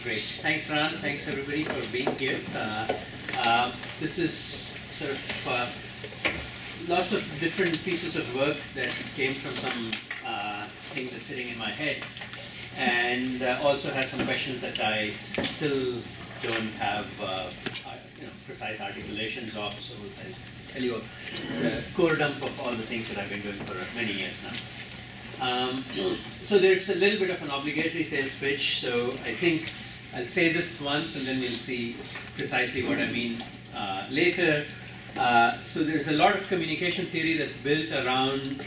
Great. Thanks, Ron. Thanks, everybody, for being here. This is sort of lots of different pieces of work that came from some things that's sitting in my head, and also has some questions that I still don't have precise articulations of. So I'll tell you, it's a core dump of all the things that I've been doing for many years now. So there's a little bit of an obligatory sales pitch. So I think I'll say this once, and then we'll see precisely what I mean later. So there's a lot of communication theory that's built around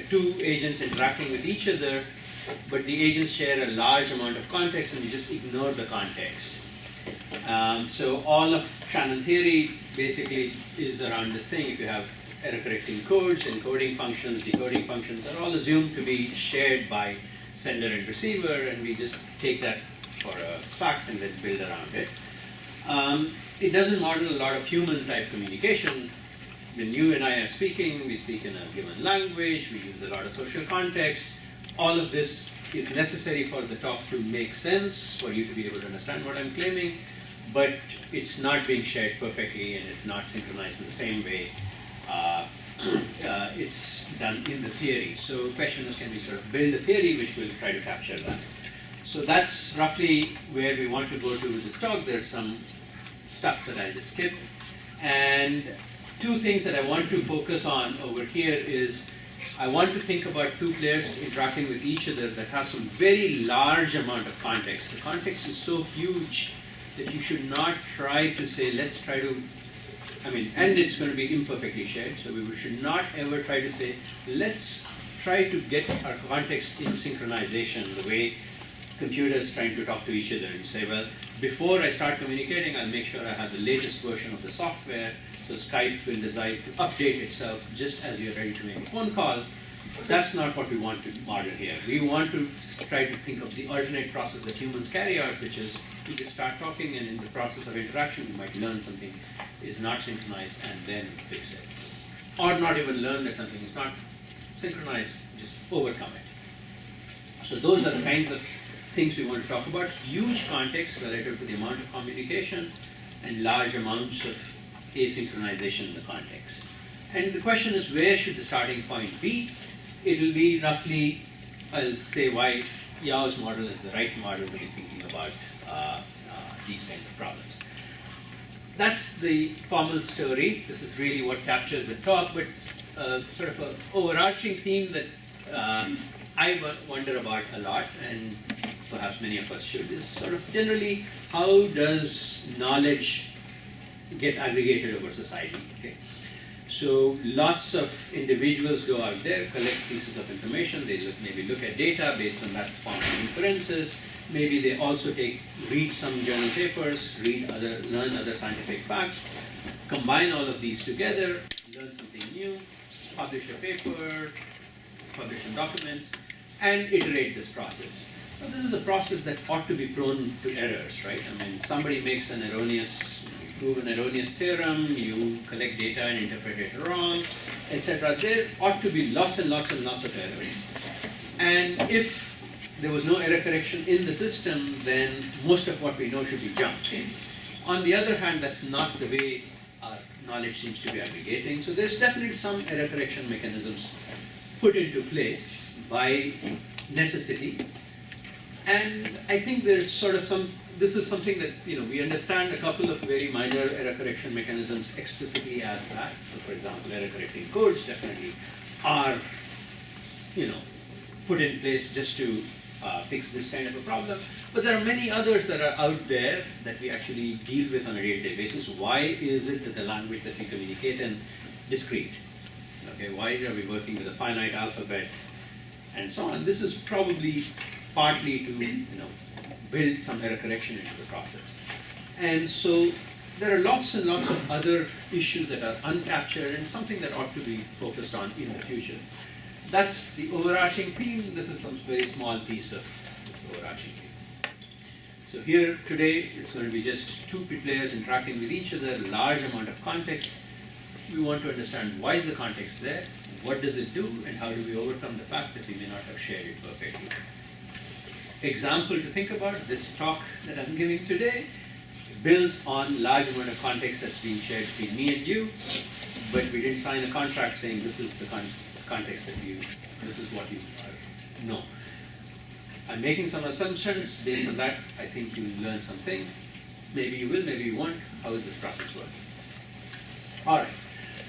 two agents interacting with each other, but the agents share a large amount of context, and we just ignore the context. So all of Shannon theory basically is around this thing. If you have error-correcting codes, encoding functions, decoding functions are all assumed to be shared by sender and receiver, and we just take that for a fact and then build around it. It doesn't model a lot of human-type communication. When you and I are speaking, we speak in a given language, we use a lot of social context. All of this is necessary for the talk to make sense, for you to be able to understand what I'm claiming, but it's not being shared perfectly, and it's not synchronized in the same way it's done in the theory. So the question is, can we sort of build a theory which will try to capture that? So that's roughly where we want to go to with this talk. There's some stuff that I just skipped. And two things that I want to focus on over here is I want to think about two players interacting with each other that have some very large amount of context. The context is so huge that you should not try to say, let's try to, and it's going to be imperfectly shared, so we should not ever try to say, let's try to get our context in synchronization, the way computers trying to talk to each other. You say, well, before I start communicating, I'll make sure I have the latest version of the software, so Skype will decide to update itself just as you're ready to make a phone call. That's not what we want to model here. We want to try to think of the alternate process that humans carry out, which is you just start talking, and in the process of interaction, you might learn something is not synchronized and then fix it. Or not even learn that something is not synchronized, just overcome it. So those are the kinds of things we want to talk about. Huge context relative to the amount of communication and large amounts of asynchronization in the context. And the question is, where should the starting point be? It'll be roughly, I'll say why Yao's model is the right model when you're thinking about these kinds of problems. That's the formal story. This is really what captures the talk, but sort of an overarching theme that I wonder about a lot, and perhaps many of us should, is sort of generally, how does knowledge get aggregated over society? Okay. So lots of individuals go out there, collect pieces of information, they maybe look at data based on that form of inferences, maybe they also read some journal papers, learn other scientific facts, combine all of these together, learn something new, publish a paper, publish some documents, and iterate this process. Now, this is a process that ought to be prone to errors, right? Somebody makes an erroneous, you prove an erroneous theorem, you collect data and interpret it wrong, etc. There ought to be lots and lots and lots of errors. And if there was no error correction in the system, then most of what we know should be jumped. On the other hand, that's not the way our knowledge seems to be aggregating. So there's definitely some error correction mechanisms put into place by necessity. And I think there's sort of this is something that, we understand a couple of very minor error correction mechanisms explicitly as that. So for example, error correcting codes definitely are, put in place just to fix this kind of a problem. But there are many others that are out there that we actually deal with on a day-to-day basis. Why is it that the language that we communicate in is discrete? Okay, why are we working with a finite alphabet and so on? This is probably partly to build some error correction into the process. And so there are lots and lots of other issues that are uncaptured and something that ought to be focused on in the future. That's the overarching theme. This is some very small piece of this overarching theme. So here today, it's going to be just two players interacting with each other, a large amount of context. We want to understand why is the context there, what does it do, and how do we overcome the fact that we may not have shared it perfectly. example to think about, this talk that I'm giving today, builds on large amount of context that's being shared between me and you, but we didn't sign a contract saying this is the context that this is what you know. I'm making some assumptions. Based on that, I think you'll learn something. Maybe you will, maybe you won't. How is this process working? All right.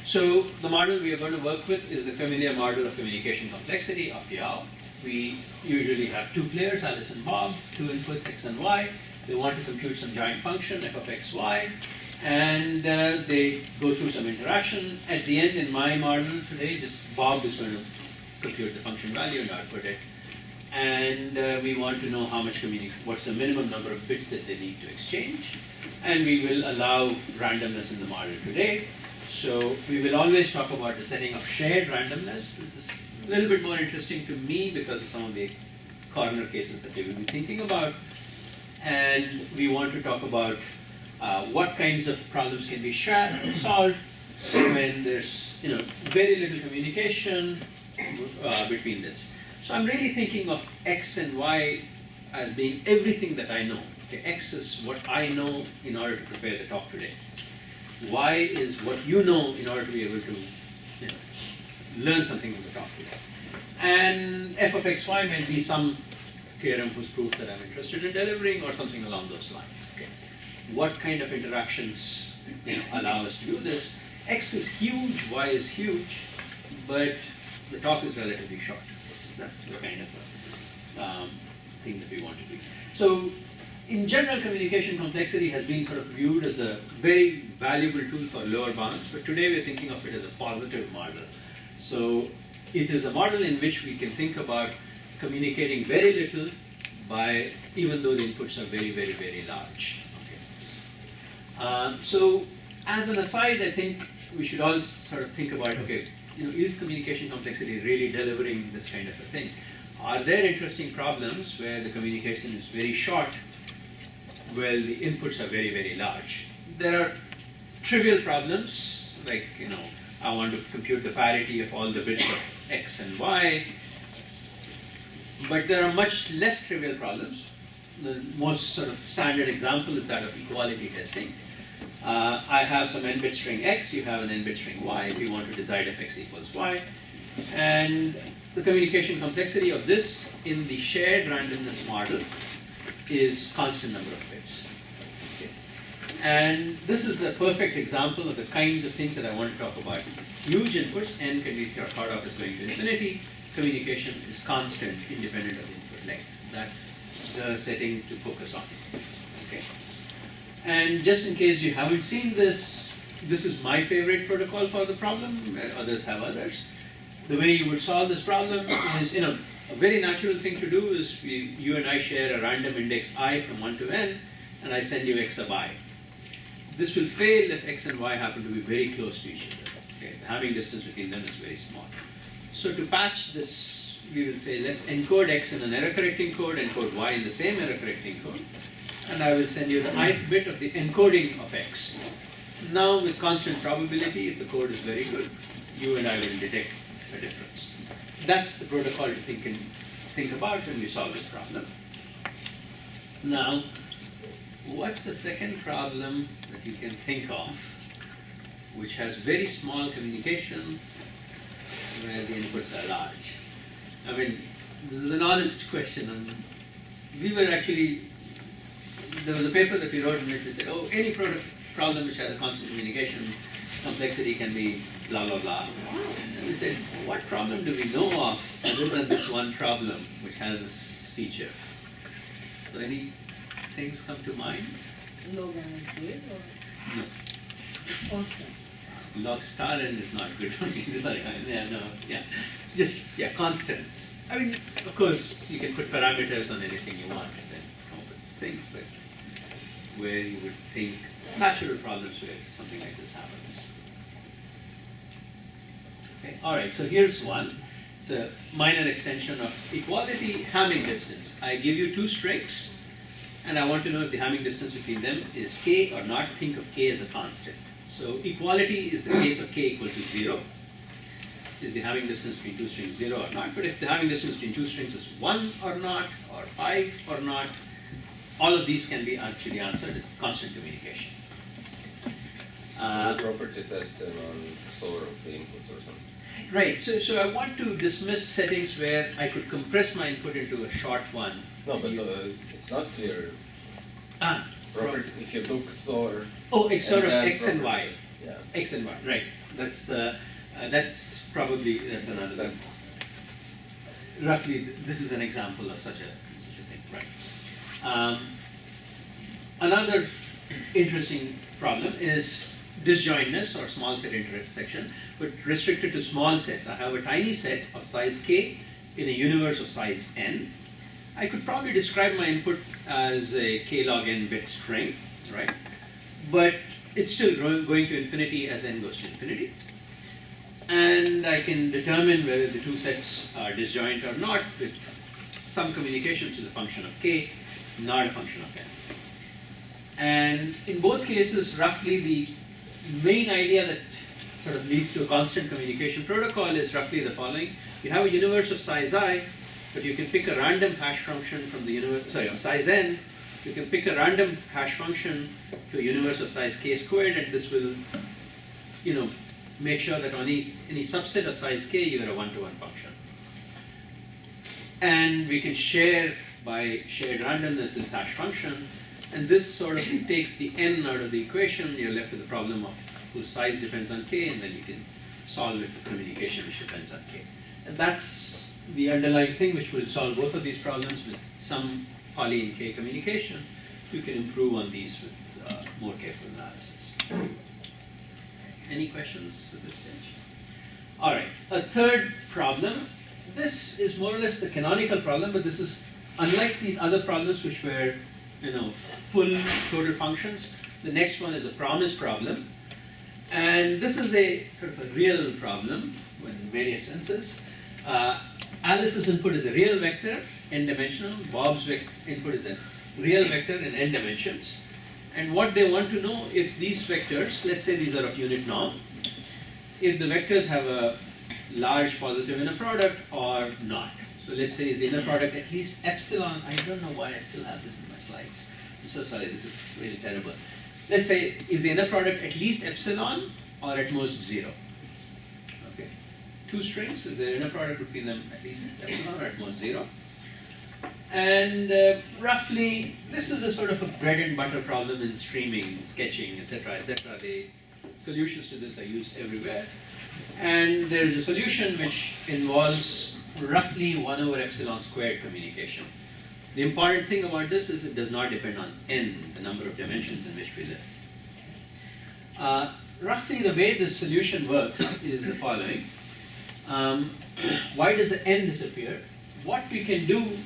So the model we are going to work with is the familiar model of communication complexity of Yao. We usually have two players, Alice and Bob, two inputs, x and y. They want to compute some giant function, f of x, y, and they go through some interaction. At the end, in my model today, just Bob is going to compute the function value and output it. And we want to know how much what's the minimum number of bits that they need to exchange. And we will allow randomness in the model today. So we will always talk about the setting of shared randomness. This is a little bit more interesting to me because of some of the corner cases that they will be thinking about. And we want to talk about what kinds of problems can be solved when there's very little communication between this. So I'm really thinking of x and y as being everything that I know. Okay, x is what I know in order to prepare the talk today. Y is what you know in order to be able to learn something from the talk today. And f of x, y may be some theorem whose proof that I'm interested in delivering or something along those lines. Okay. What kind of interactions allow us to do this? X is huge, y is huge, but the talk is relatively short. That's the kind of thing that we want to do. So in general, communication complexity has been sort of viewed as a very valuable tool for lower bounds, but today we're thinking of it as a positive model. So it is a model in which we can think about communicating very little even though the inputs are very, very, very large. Okay. So as an aside, I think we should all sort of think about, okay, is communication complexity really delivering this kind of a thing? Are there interesting problems where the communication is very short, while the inputs are very, very large? There are trivial problems, like, I want to compute the parity of all the bits of x and y, but there are much less trivial problems. The most sort of standard example is that of equality testing. I have some n-bit string x, you have an n-bit string y, we want to decide if x equals y. And the communication complexity of this in the shared randomness model is constant number of bits. Okay. And this is a perfect example of the kinds of things that I want to talk about. Huge inputs, n can be thought of as going to infinity. Communication is constant, independent of input length. That's the setting to focus on. Okay. And just in case you haven't seen this, this is my favorite protocol for the problem. Others have others. The way you would solve this problem is, a very natural thing to do is you and I share a random index I from 1 to n, and I send you x of I. This will fail if x and y happen to be very close to each other. Okay? The Hamming distance between them is very small. So to patch this, we will say, let's encode x in an error correcting code, encode y in the same error correcting code, and I will send you the ith bit of the encoding of x. Now with constant probability, if the code is very good, you and I will detect a difference. That's the protocol to think about when we solve this problem. Now, what's the second problem that you can think of which has very small communication where the inputs are large? I mean, this is an honest question. There was a paper that we wrote in which we said, any problem which has a constant communication complexity can be blah, blah, blah. And we said, what problem do we know of other than this one problem which has this feature? So any things come to mind? Log n is good, or? No. Awesome. Log star n is not good for me. Sorry, constants. I mean, of course, you can put parameters on anything you want and then come up with things, but where you would think natural problems where something like this happens. Okay. All right, so here's one. It's a minor extension of equality, Hamming distance. I give you two strings, and I want to know if the Hamming distance between them is k or not. Think of k as a constant. So equality is the case of k equal to 0. is the having distance between two strings 0 or not, but if the having distance between two strings is 1 or not, or 5 or not, all of these can be actually answered with constant communication. So the property test then on SOAR of the inputs or something. Right, so I want to dismiss settings where I could compress my input into a short one. No, but it's not clear. Property, if you took SOAR. Oh, it's sort of then X and Y. Yeah. X and Y, right. That's probably, that's another, That's roughly, this is an example of such a thing, right. Another interesting problem is disjointness or small set intersection, but restricted to small sets. I have a tiny set of size k in a universe of size n. I could probably describe my input as a k log n bit string, right? But it's still going to infinity as n goes to infinity. And I can determine whether the two sets are disjoint or not with some communication, which is a function of k, not a function of n. And in both cases, roughly the main idea that sort of leads to a constant communication protocol is roughly the following. You have a universe of size I, but you can pick a random hash function from the universe, of size n. You can pick a random hash function to a universe of size k squared, and this will, make sure that on any subset of size k, you get a one-to-one function. And we can share by shared randomness this hash function, and this sort of takes the n out of the equation. You're left with the problem of whose size depends on k, and then you can solve it with communication which depends on k. And that's the underlying thing which will solve both of these problems with some poly and k communication. You can improve on these with more careful analysis. Any questions at this stage? All right, a third problem. This is more or less the canonical problem, but this is unlike these other problems which were, full total functions. The next one is a promise problem. And this is a sort of a real problem in various senses. Alice's input is a real vector, n-dimensional. Bob's input is a real vector in n dimensions. And what they want to know, if these vectors, let's say these are of unit norm, if the vectors have a large positive inner product or not. So let's say is the inner product at least epsilon. I don't know why I still have this in my slides. I'm so sorry, this is really terrible. Let's say, is the inner product at least epsilon or at most 0? Okay. Two strings, is the inner product between them at least epsilon or at most 0? And roughly, this is a sort of a bread and butter problem in streaming, sketching, etc., etc. The solutions to this are used everywhere. And there's a solution which involves roughly 1 over epsilon squared communication. The important thing about this is it does not depend on n, the number of dimensions in which we live. Roughly the way this solution works is the following. Why does the n disappear? What we can do,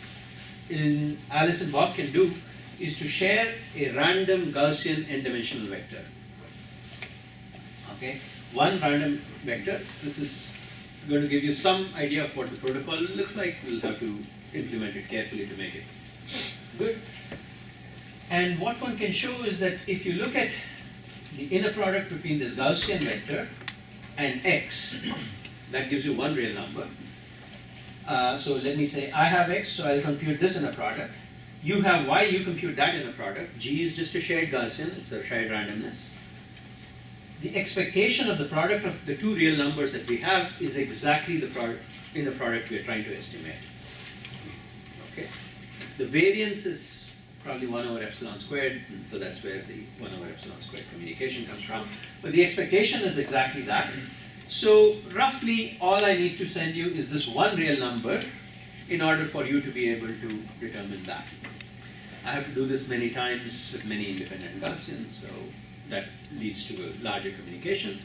Alice and Bob can do, is to share a random Gaussian n-dimensional vector. Okay, one random vector. This is going to give you some idea of what the protocol will look like. We'll have to implement it carefully to make it good. And what one can show is that if you look at the inner product between this Gaussian vector and x, that gives you one real number. So let me say I have x, so I'll compute this inner product. You have y, you compute that inner product. G is just a shared Gaussian, it's a shared randomness. The expectation of the product of the two real numbers that we have is exactly the inner product we are trying to estimate. Okay. The variance is probably 1 over epsilon squared, and so that's where the 1 over epsilon squared communication comes from. But the expectation is exactly that. So roughly all I need to send you is this one real number in order for you to be able to determine that. I have to do this many times with many independent Gaussians, so that leads to a larger communication.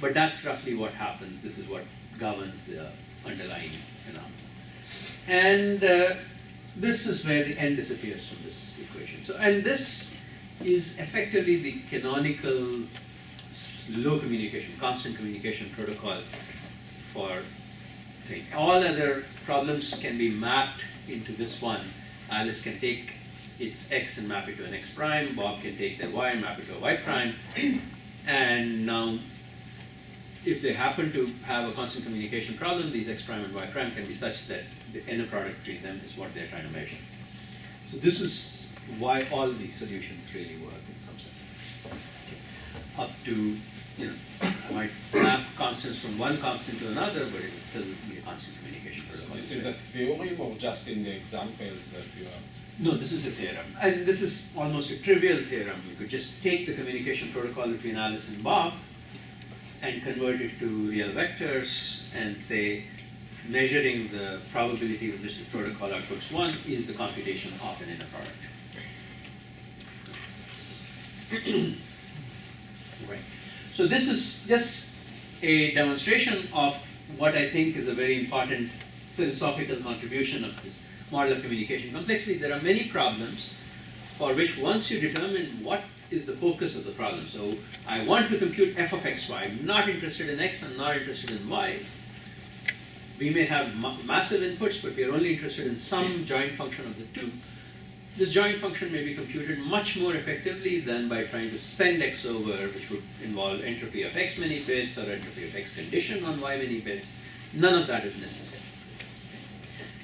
But that's roughly what happens. This is what governs the underlying phenomenon. And this is where the n disappears from this equation. So, and this is effectively the canonical low communication, constant communication protocol for things. All other problems can be mapped into this one. Alice can take its x and map it to an x prime. Bob can take their y and map it to a y prime. And now if they happen to have a constant communication problem, these x prime and y prime can be such that the inner product between them is what they're trying to measure. So this is why all these solutions really work in some sense. Up to, I might map constants from one constant to another, but it will still be a constant communication protocol. This is a theorem or just in the examples that you have? No, this is a theorem. And this is almost a trivial theorem. You could just take the communication protocol between Alice and Bob and convert it to real vectors and say, measuring the probability with which the protocol outputs 1 is the computation of an inner product. Right. So this is just a demonstration of what I think is a very important philosophical contribution of this model of communication complexity. There are many problems for which once you determine what is the focus of the problem, so I want to compute f of x, y, I'm not interested in x, I'm not interested in y. We may have massive inputs, but we are only interested in some joint function of the two. This joint function may be computed much more effectively than by trying to send x over, which would involve entropy of x many bits or entropy of x condition on y many bits. None of that is necessary.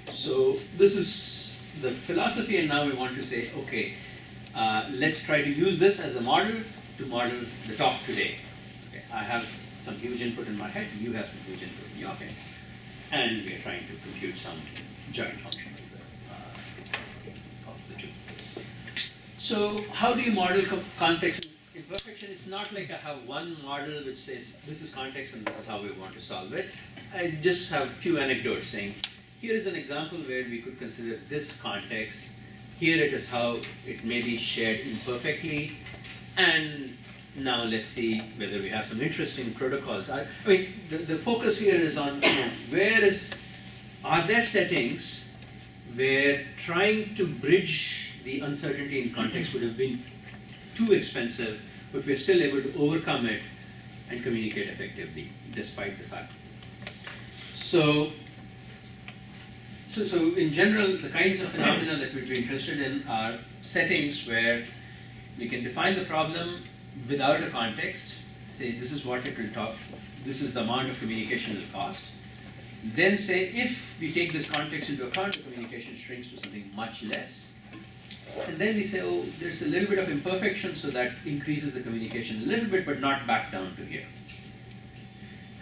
So this is the philosophy, and now we want to say, okay, let's try to use this as a model to model the talk today. Okay, I have some huge input in my head, you have some huge input in your head, and we are trying to compute some joint function of the two. So how do you model context imperfection? It's not like I have one model which says this is context and this is how we want to solve it. I just have a few anecdotes saying, here is an example where we could consider this context. Here it is how it may be shared imperfectly. And now let's see whether we have some interesting protocols. I mean, the focus here is on are there settings where trying to bridge the uncertainty in context would have been too expensive, but we're still able to overcome it and communicate effectively despite the fact. So in general, the kinds of phenomena that we'd be interested in are settings where we can define the problem without a context, say this is what it will talk, this is the amount of communication it will cost. Then say if we take this context into account, the communication shrinks to something much less. And then we say, oh, there's a little bit of imperfection, so that increases the communication a little bit, but not back down to here.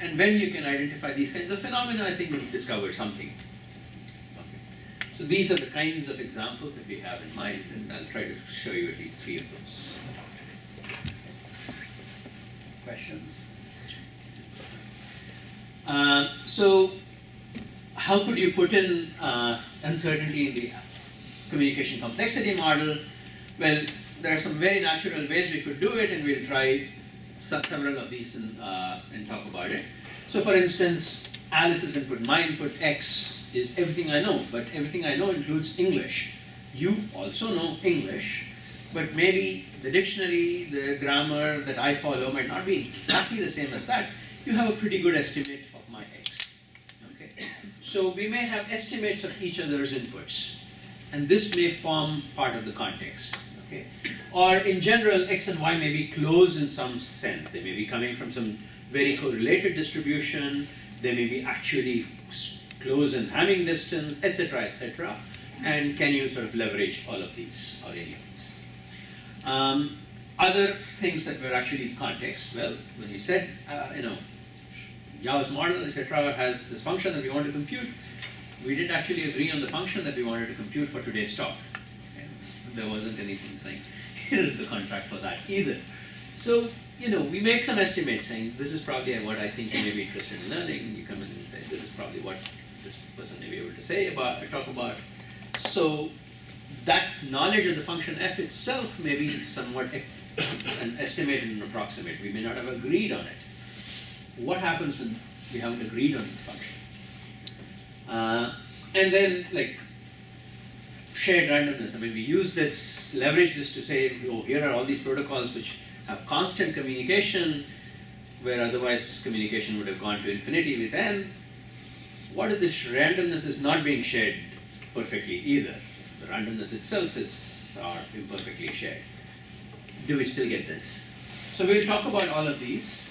And when you can identify these kinds of phenomena, I think we've discovered something. So these are the kinds of examples that we have in mind, and I'll try to show you at least 3 of those. Questions? So how could you put in uncertainty in the communication complexity model? Well, there are some very natural ways we could do it, and we'll try several of these and talk about it. So for instance, Alice's input, my input x, is everything I know, but everything I know includes English. You also know English, but maybe the dictionary, the grammar that I follow might not be exactly the same as that. You have a pretty good estimate of my x. Okay? So we may have estimates of each other's inputs, and this may form part of the context. Okay? Or in general, x and y may be close in some sense. They may be coming from some very correlated distribution. They may be actually close in Hamming distance, etc., etc. And can you sort of leverage all of these or any of these? Other things that were actually context. Well, when you said, Yao's model, etc., has this function that we want to compute, we didn't actually agree on the function that we wanted to compute for today's talk. Okay? There wasn't anything saying, here's the contract for that either. So, we make some estimates saying, this is probably what I think you may be interested in learning. You come in and say, this is probably what this person may be able to talk about. So that knowledge of the function f itself may be somewhat an estimate and an approximate. We may not have agreed on it. What happens when we haven't agreed on the function? And then, like, shared randomness. I mean, we use this, leverage this to say, oh, here are all these protocols which have constant communication, where otherwise communication would have gone to infinity with n. What if this randomness is not being shared perfectly either? The randomness itself is imperfectly shared. Do we still get this? So we'll talk about all of these.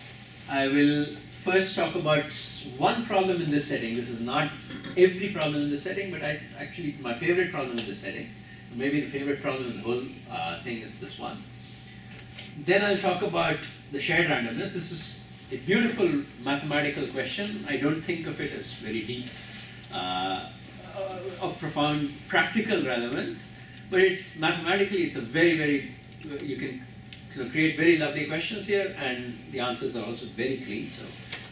I will first talk about one problem in this setting. This is not every problem in this setting, but actually my favorite problem in this setting. Maybe the favorite problem in the whole thing is this one. Then I'll talk about the shared randomness. This is a beautiful mathematical question. I don't think of it as very deep, of profound practical relevance, but it's mathematically, it's a very, very, you can create very lovely questions here, and the answers are also very clean. So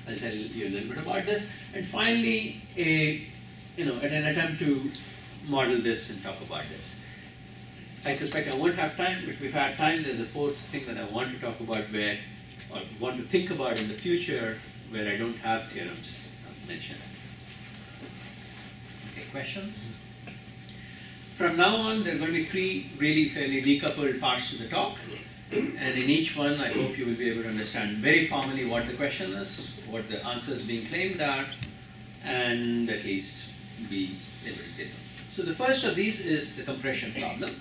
I'll tell you a little bit about this. And finally, an attempt to model this and talk about this. I suspect I won't have time, but if I have time, there's a fourth thing that I want to talk about or want to think about in the future where I don't have theorems mentioned. Okay, questions? From now on, there are going to be three really fairly decoupled parts to the talk. And in each one, I hope you will be able to understand very formally what the question is, what the answers being claimed are, and at least be able to say something. So the first of these is the compression problem.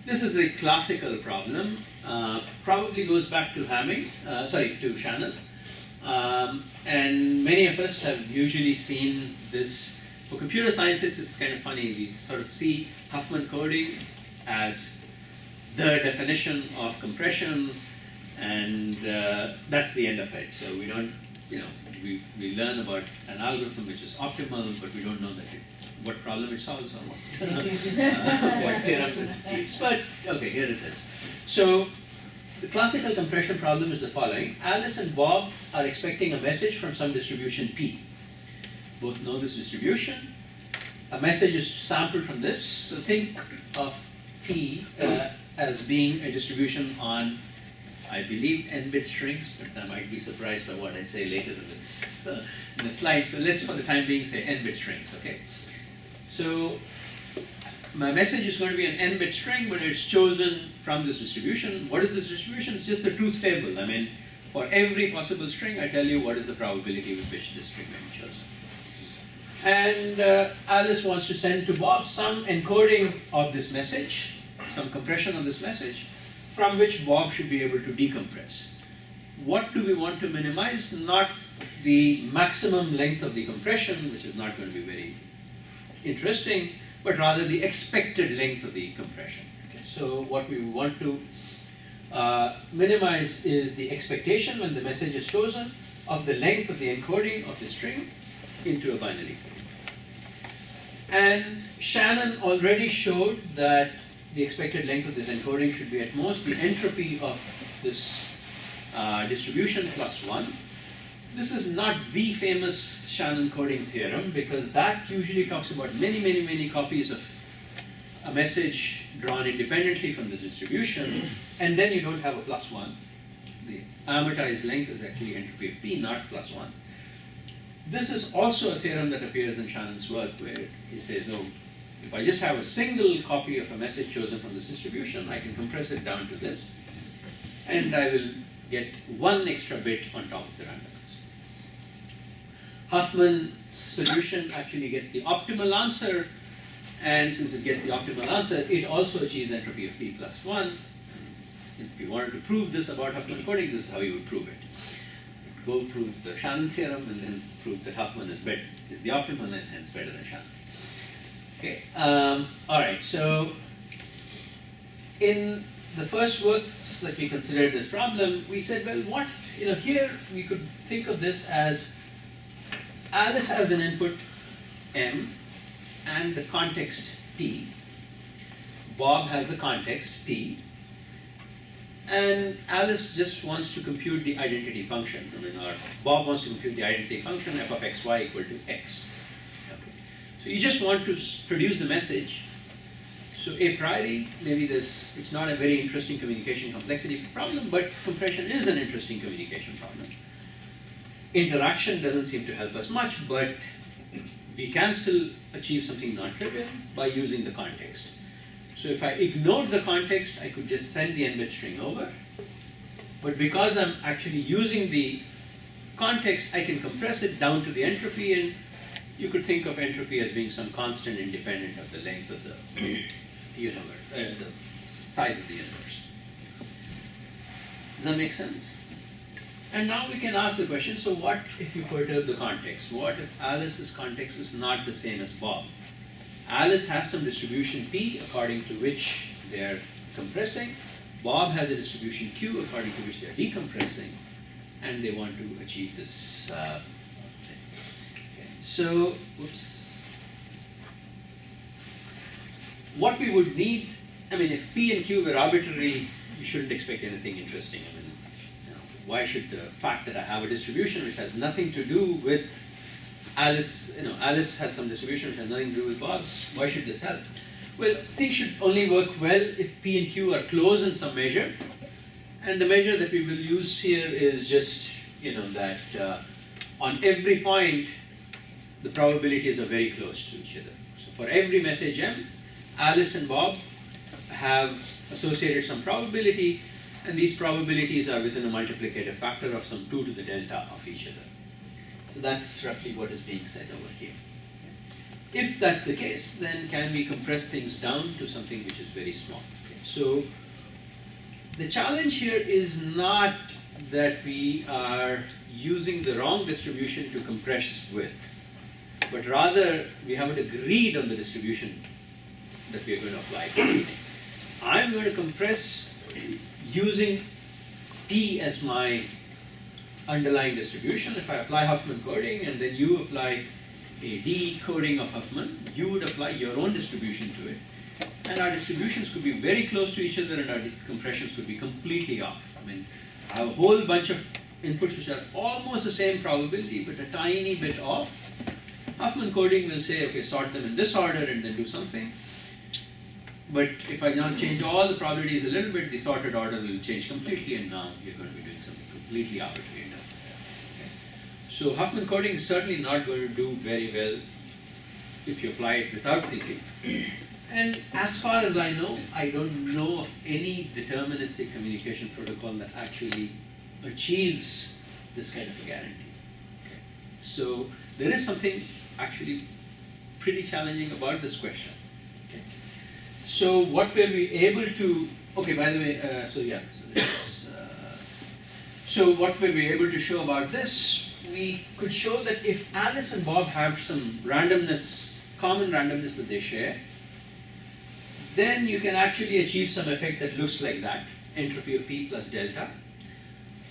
This is a classical problem, probably goes back to to Shannon. And many of us have usually seen this. For computer scientists, it's kind of funny. We sort of see Huffman coding as the definition of compression, and that's the end of it. So we don't, we learn about an algorithm which is optimal, but we don't know what problem it solves or what theorem it achieves. But okay, here it is. So the classical compression problem is the following. Alice and Bob are expecting a message from some distribution P. Both know this distribution. A message is sampled from this. So think of P as being a distribution on, I believe, n-bit strings, but I might be surprised by what I say later in this in the slide. So let's, for the time being, say n-bit strings. Okay. So my message is going to be an n-bit string, but it's chosen from this distribution. What is this distribution? It's just a truth table. I mean, for every possible string, I tell you what is the probability with which this string may be chosen. And Alice wants to send to Bob some encoding of this message, some compression of this message, from which Bob should be able to decompress. What do we want to minimize? Not the maximum length of the compression, which is not going to be very interesting, but rather the expected length of the compression. Okay, so what we want to minimize is the expectation when the message is chosen of the length of the encoding of the string into a binary code. And Shannon already showed that the expected length of this encoding should be at most the entropy of this distribution plus 1. This is not the famous Shannon coding theorem, because that usually talks about many, many, many copies of a message drawn independently from this distribution, and then you don't have a plus 1. The amortized length is actually entropy of P, not plus 1. This is also a theorem that appears in Shannon's work, where he says, oh, if I just have a single copy of a message chosen from this distribution, I can compress it down to this, and I will get one extra bit on top of the randomness. Huffman's solution actually gets the optimal answer, and since it gets the optimal answer, it also achieves entropy of P plus 1. If you wanted to prove this about Huffman coding, this is how you would prove it. Go prove the Shannon theorem, and then prove that Huffman is the optimal, and hence better than Shannon. Okay. All right. So in the first works that we considered this problem, we said, well, here we could think of this as Alice has an input M and the context P. Bob has the context P. And Alice just wants to compute the identity function. Or Bob wants to compute the identity function f of xy equal to x. Okay. So you just want to produce the message. So a priori, maybe it's not a very interesting communication complexity problem, but compression is an interesting communication problem. Interaction doesn't seem to help us much, but we can still achieve something non-trivial by using the context. So if I ignored the context, I could just send the n-bit string over. But because I'm actually using the context, I can compress it down to the entropy, and you could think of entropy as being some constant independent of the length of the universe, the size of the universe. Does that make sense? And now we can ask the question, so what if you perturb the context? What if Alice's context is not the same as Bob? Alice has some distribution P according to which they are compressing. Bob has a distribution Q according to which they are decompressing. And they want to achieve this thing. Okay. So, oops. What we would need, I mean, if P and Q were arbitrary, you shouldn't expect anything interesting. I mean, why should the fact that I have a distribution which has nothing to do with Alice, Alice has some distribution which has nothing to do with Bob's, why should this help? Well, things should only work well if P and Q are close in some measure. And the measure that we will use here is just, that on every point, the probabilities are very close to each other. So for every message M, Alice and Bob have associated some probability, and these probabilities are within a multiplicative factor of some 2 to the delta of each other. So that's roughly what is being said over here. If that's the case, then can we compress things down to something which is very small? Okay. So the challenge here is not that we are using the wrong distribution to compress with, but rather we haven't agreed on the distribution that we are going to apply to this thing. I'm going to compress using P as my underlying distribution. If I apply Huffman coding and then you apply a decoding of Huffman, you would apply your own distribution to it. And our distributions could be very close to each other and our compressions could be completely off. I mean, I have a whole bunch of inputs which are almost the same probability but a tiny bit off. Huffman coding will say, okay, sort them in this order and then do something. But if I now change all the probabilities a little bit, the sorted order will change completely, and now you're going to be doing something completely arbitrary. Okay. So Huffman coding is certainly not going to do very well if you apply it without thinking. And as far as I don't know of any deterministic communication protocol that actually achieves this kind of a guarantee. Okay. So there is something actually pretty challenging about this question. Okay. So what were we able to, okay, by the way, so what were we able to show about this? We could show that if Alice and Bob have some randomness, common randomness that they share, then you can actually achieve some effect that looks like that, entropy of P plus delta.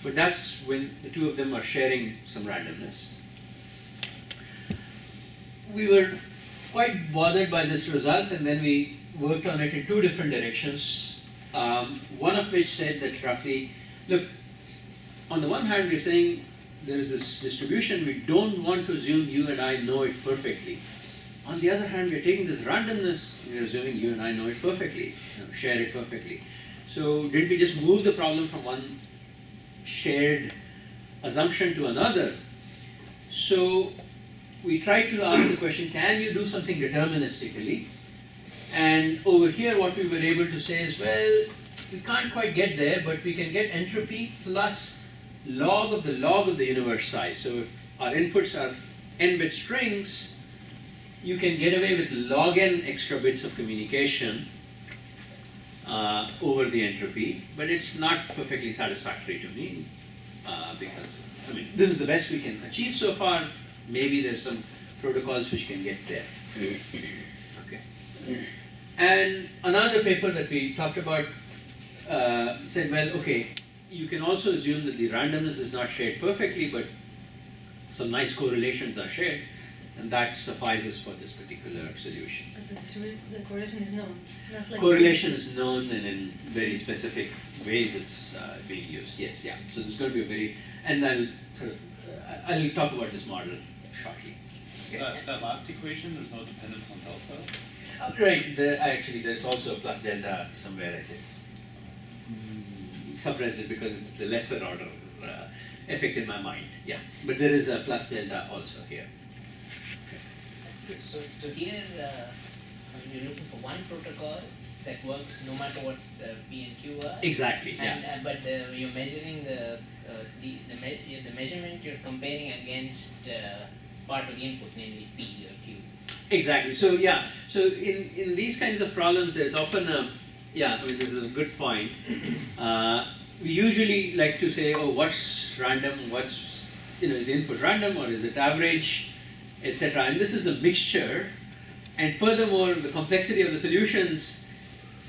But that's when the two of them are sharing some randomness. We were quite bothered by this result, and then we worked on it in two different directions. One of which said that roughly, look, on the one hand we're saying there is this distribution, we don't want to assume you and I know it perfectly. On the other hand, we're taking this randomness, we're assuming you and I know it perfectly, share it perfectly. So didn't we just move the problem from one shared assumption to another? So we tried to ask the question, can you do something deterministically? And over here what we were able to say is, well, we can't quite get there, but we can get entropy plus log of the universe size. So if our inputs are n-bit strings, you can get away with log n extra bits of communication over the entropy, but it's not perfectly satisfactory to me because, I mean, this is the best we can achieve so far. Maybe there's some protocols which can get there. Okay. And another paper that we talked about said, well, okay, you can also assume that the randomness is not shared perfectly, but some nice correlations are shared, and that suffices for this particular solution. But the correlation is known, not like Correlation is known, and in very specific ways it's being used. Yes, yeah. So there's going to be a very, and I'll sort of, I'll talk about this model shortly. Okay. That last equation, there's no dependence on delta? Right. Actually, there's also a plus delta somewhere. I just suppressed it because it's the lesser order effect in my mind. Yeah, but there is a plus delta also here. So here, you're looking for one protocol that works no matter what P and Q are. Exactly. And, Yeah. But you're measuring the measurement you're comparing against part of the input, namely P or Q. Exactly. So yeah. So in these kinds of problems, there's often a, yeah. I mean, this is a good point. we usually like to say, oh, what's random, what's, is the input random or is it average, etc. And this is a mixture. And furthermore, the complexity of the solutions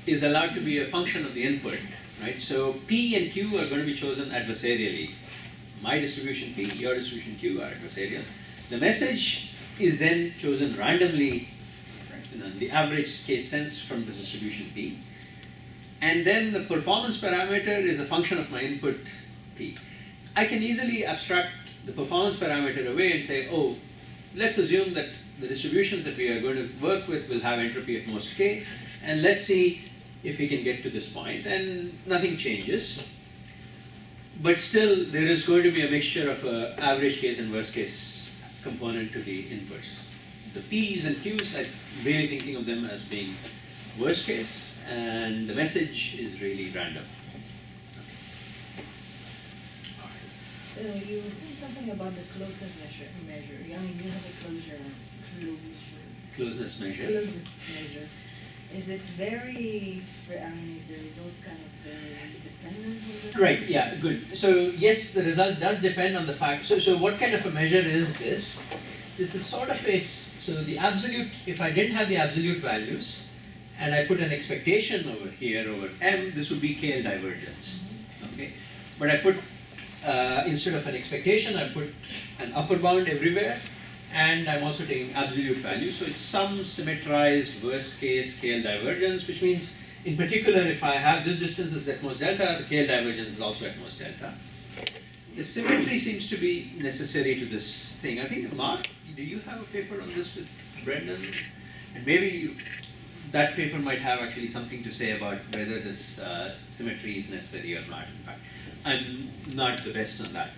is allowed to be a function of the input, right? So P and Q are going to be chosen adversarially. My distribution P, your distribution Q are adversarial. The message is then chosen randomly, in the average case sense, from the distribution P. And then the performance parameter is a function of my input P. I can easily abstract the performance parameter away and say, oh, let's assume that the distributions that we are going to work with will have entropy at most k, and let's see if we can get to this point, and nothing changes. But still, there is going to be a mixture of average case and worst case component to the inputs. The P's and Q's, I'm really thinking of them as being worst case, and the message is really random. So you were saying something about the closeness measure. I mean, you have a Closeness measure. Closeness measure. Is it very? I mean, is the result kind of very dependent on the? Right. Yeah. Good. So yes, the result does depend on the fact. So what kind of a measure is this? This is sort of a. So the absolute. If I didn't have the absolute values, and I put an expectation over here over m, this would be KL divergence. Okay. But I put instead of an expectation, I put an upper bound everywhere, and I'm also taking absolute value. So it's some symmetrized worst case KL divergence, which means in particular if I have this distance is at most delta, the KL divergence is also at most delta. The symmetry seems to be necessary to this thing. I think, Mark, do you have a paper on this with Brendan? And maybe that paper might have actually something to say about whether this symmetry is necessary or not. In fact, I'm not the best on that.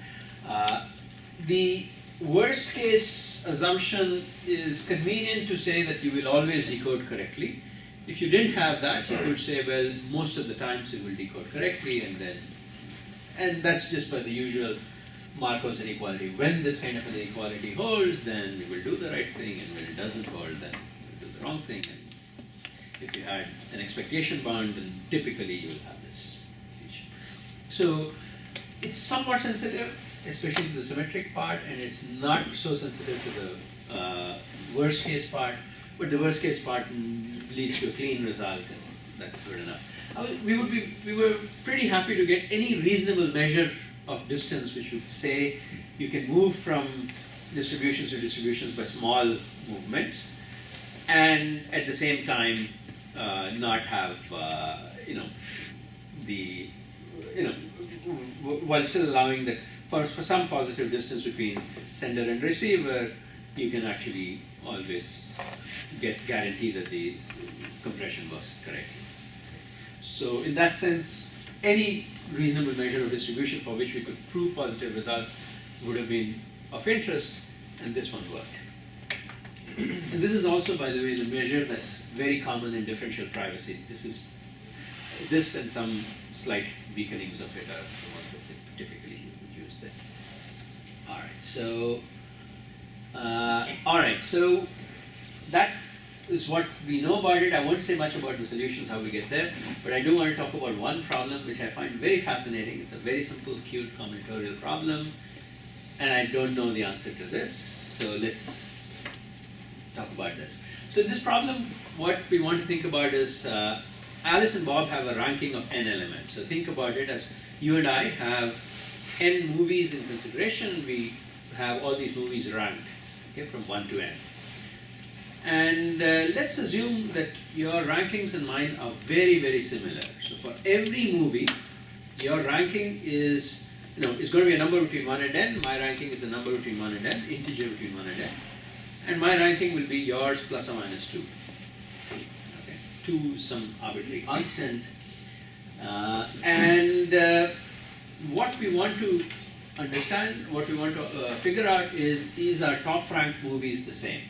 The worst case assumption is convenient to say that you will always decode correctly. If you didn't have that, you could say, well, most of the times it will decode correctly, and that's just by the usual Markov's inequality. When this kind of an inequality holds, then we will do the right thing, and when it doesn't hold, then we will do the wrong thing. And if you had an expectation bound, then typically you will have this feature. So it's somewhat sensitive, especially to the symmetric part, and it's not so sensitive to the worst case part, but the worst case part leads to a clean result, and that's good enough. We were pretty happy to get any reasonable measure of distance which would say you can move from distributions to distributions by small movements, and at the same time not have while still allowing that for some positive distance between sender and receiver, you can actually always guarantee that the compression works correctly. So in that sense, any reasonable measure of distribution for which we could prove positive results would have been of interest, and this one worked. And this is also, by the way, the measure that's very common in differential privacy. This and some slight weakenings of it are the ones that they typically would use there. All right, so that is what we know about it. I won't say much about the solutions, how we get there, but I do want to talk about one problem which I find very fascinating. It's a very simple, cute combinatorial problem, and I don't know the answer to this, so let's talk about this. So in this problem, what we want to think about is Alice and Bob have a ranking of n elements. So think about it as you and I have n movies in consideration. We have all these movies ranked, okay, from 1 to n. And let's assume that your rankings and mine are very, very similar. So for every movie, your ranking is, it's going to be a number between 1 and n. My ranking is a number between 1 and n, integer between 1 and n. And my ranking will be yours plus or minus 2. Okay, 2 some arbitrary constant. What we want to understand, what we want to figure out is our top ranked movies the same?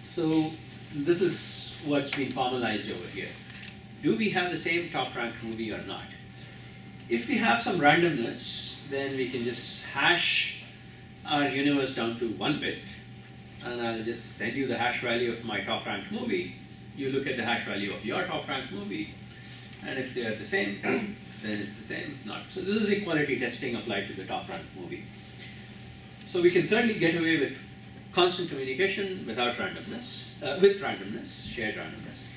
So this is what's been formalized over here. Do we have the same top ranked movie or not? If we have some randomness, then we can just hash our universe down to 1 bit, and I'll just send you the hash value of my top ranked movie, you look at the hash value of your top ranked movie, and if they are the same, then it's the same, if not. So this is equality testing applied to the top ranked movie. So we can certainly get away with constant communication without randomness, with randomness, shared randomness.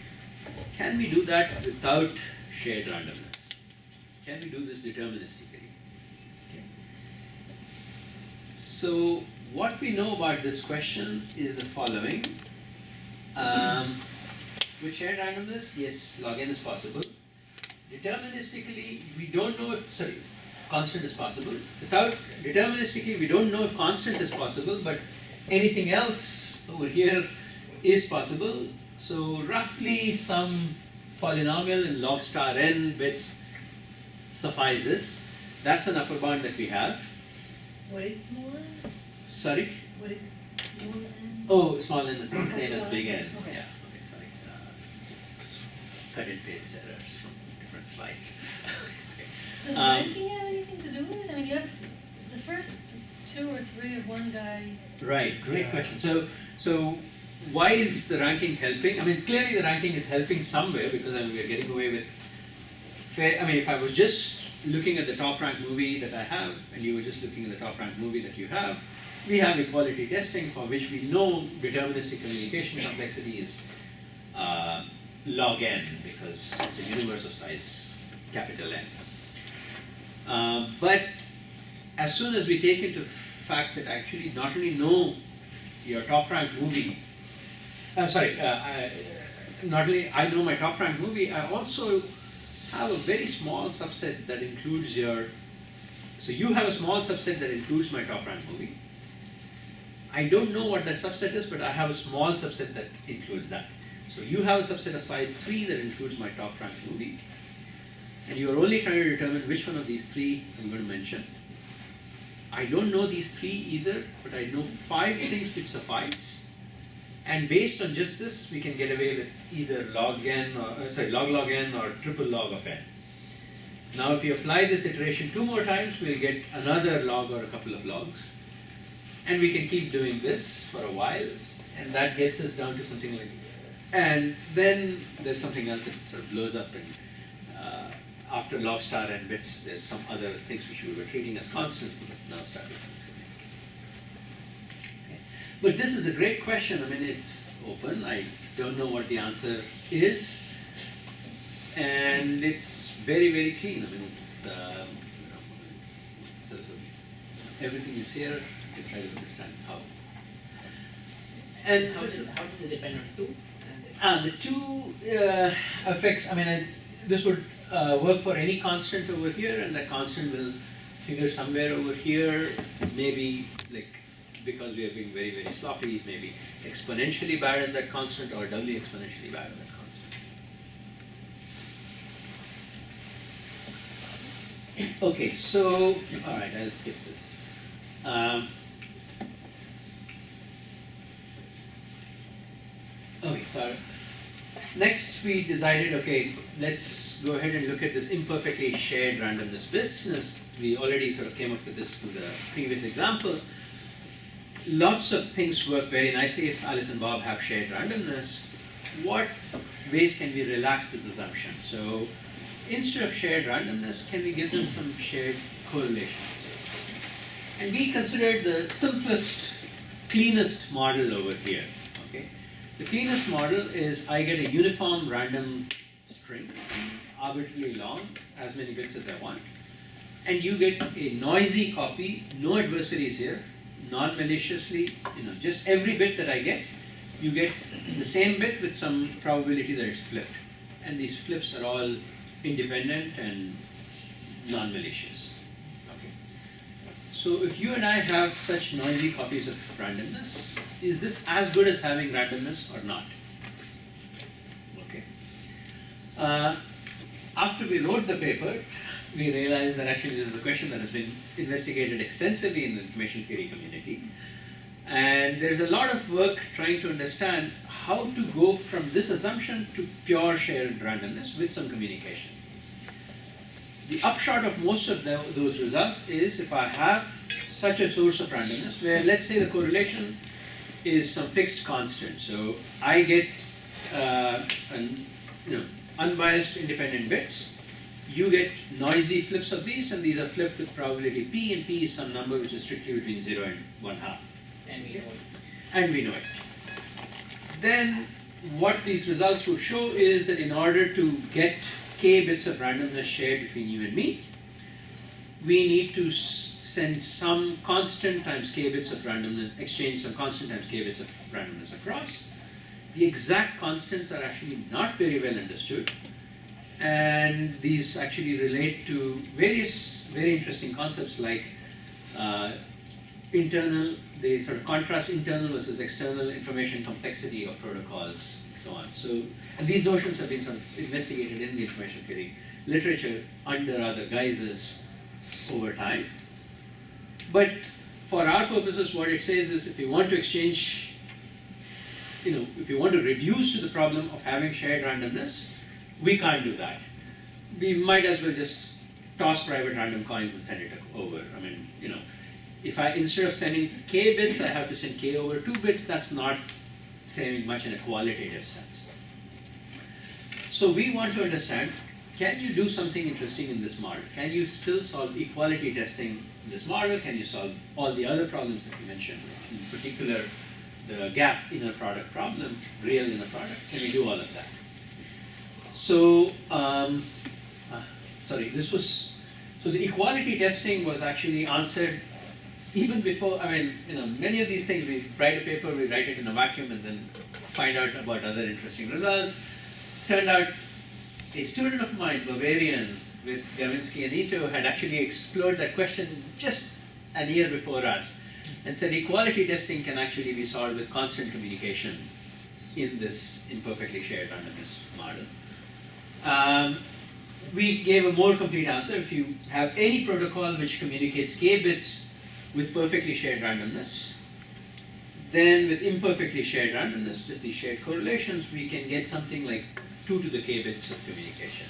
Can we do that without shared randomness? Can we do this deterministically? Okay. So what we know about this question is the following. With shared randomness, yes, log n is possible. Deterministically, we don't know if, sorry, constant is possible. Without deterministically, we don't know if constant is possible, but anything else over here is possible. So roughly some polynomial in log star n bits suffices. That's an upper bound that we have. What is small n? Sorry? What is small n? Oh, small n is the same as big N. Okay. Yeah, okay, sorry. Just cut and paste errors from different slides. Okay. Does ranking have anything to do with it? I mean, you have the first 2 or 3 of one guy. Right, great question. So why is the ranking helping? I mean, clearly the ranking is helping somewhere because I mean, we're getting away with fair. I mean, if I was just looking at the top ranked movie that I have, and you were just looking at the top ranked movie that you have, we have equality testing for which we know deterministic communication complexity is log n because it's a universe of size capital N. But as soon as we take into fact that actually not only know your top ranked movie, not only I know my top ranked movie, I also have a very small subset that includes your, so you have a small subset that includes my top ranked movie. I don't know what that subset is, but I have a small subset that includes that. So you have a subset of size 3 that includes my top ranked movie. And you are only trying to determine which one of these 3 I'm going to mention. I don't know these 3 either, but I know 5 things which suffice. And based on just this, we can get away with either log n or log n or triple log of n. Now if you apply this iteration 2 more times, we'll get another log or a couple of logs. And we can keep doing this for a while, and that gets us down to something like, and then there's something else that sort of blows up, and after log star n bits, there's some other things which we were treating as constants that now start becoming significant. Okay. But this is a great question. I mean, it's open. I don't know what the answer is, and it's very, very clean. I mean, it's, it's sort of everything is here. To try to understand how. And How this does is it depend on 2? the 2 affects. I mean, this would work for any constant over here, and that constant will figure somewhere over here. Maybe like because we are being very, very sloppy, maybe exponentially bad at that constant, or doubly exponentially bad at that constant. Okay, so all right, I'll skip this. Okay, so next we decided, okay, let's go ahead and look at this imperfectly shared randomness business. We already sort of came up with this in the previous example. Lots of things work very nicely if Alice and Bob have shared randomness. What ways can we relax this assumption? So instead of shared randomness, can we give them some shared correlations? And we considered the simplest, cleanest model over here. Okay? The cleanest model is I get a uniform random string, arbitrarily long, as many bits as I want, and you get a noisy copy, no adversaries here, non-maliciously, just every bit that I get, you get the same bit with some probability that it's flipped. And these flips are all independent and non-malicious. So if you and I have such noisy copies of randomness, is this as good as having randomness or not? Okay. After we wrote the paper, we realized that actually this is a question that has been investigated extensively in the information theory community. And there's a lot of work trying to understand how to go from this assumption to pure shared randomness with some communication. The upshot of most of those results is if I have such a source of randomness where let's say the correlation is some fixed constant. So I get unbiased independent bits, you get noisy flips of these, and these are flipped with probability p, and p is some number which is strictly between 0 and 1/2. And we know it. And we know it. Then what these results would show is that in order to get k bits of randomness shared between you and me, we need to send some constant times k bits of randomness, exchange some constant times k bits of randomness across. The exact constants are actually not very well understood, and these actually relate to various very interesting concepts like they sort of contrast internal versus external information complexity of protocols, so on. So, and these notions have been sort of investigated in the information theory literature under other guises over time. But for our purposes, what it says is if you want to exchange, if you want to reduce to the problem of having shared randomness, we can't do that. We might as well just toss private random coins and send it over. I mean, if instead of sending k bits, I have to send k over 2 bits, that's not saying much in a qualitative sense. So we want to understand, can you do something interesting in this model? Can you still solve equality testing in this model? Can you solve all the other problems that you mentioned, in particular the gap inner product problem, real inner product? Can we do all of that? So, so the equality testing was actually answered even before, many of these things, we write a paper, we write it in a vacuum and then find out about other interesting results. Turned out a student of mine, Bavarian, with Gavinsky and Ito, had actually explored that question just a year before us and said equality testing can actually be solved with constant communication in this imperfectly shared randomness model. We gave a more complete answer. If you have any protocol which communicates k bits with perfectly shared randomness, then with imperfectly shared randomness, just these shared correlations, we can get something like 2 to the k bits of communication.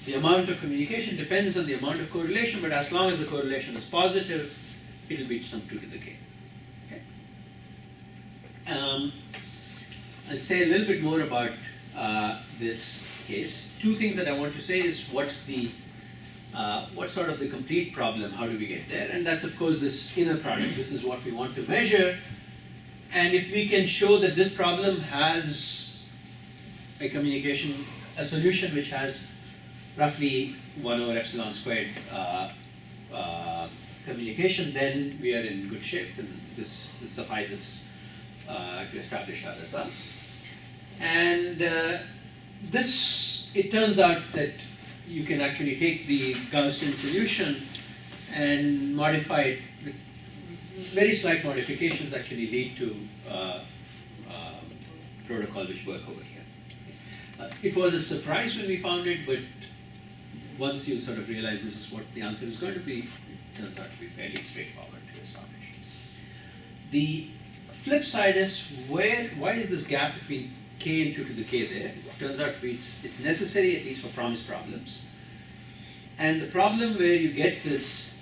The amount of communication depends on the amount of correlation, but as long as the correlation is positive, it will be some 2 to the k. Okay? I'll say a little bit more about this case. 2 things that I want to say is what's sort of the complete problem, how do we get there? And that's of course this inner product. This is what we want to measure. And if we can show that this problem has a solution which has roughly 1 over epsilon squared communication, then we are in good shape, and this suffices to establish our result. And it turns out that you can actually take the Gaussian solution and modify it. Very slight modifications actually lead to protocol which work over here. It was a surprise when we found it, but once you sort of realize this is what the answer is going to be, it turns out to be fairly straightforward to establish. The flip side is why is this gap between k and 2 to the k there? It turns out to be it's necessary, at least for promise problems. And the problem where you get this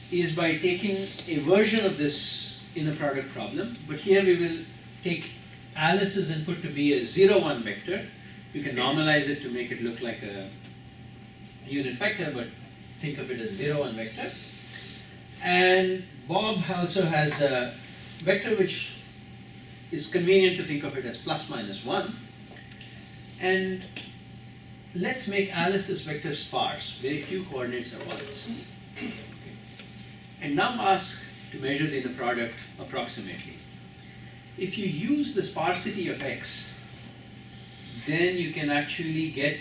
is by taking a version of this inner product problem, but here we will take Alice's input to be a 0-1 vector. You can normalize it to make it look like a unit vector, but think of it as 0-1 vector. And Bob also has a vector which is convenient to think of it as plus minus 1. And let's make Alice's vector sparse. Very few coordinates are ones. And now ask to measure the inner product approximately. If you use the sparsity of x, then you can actually get,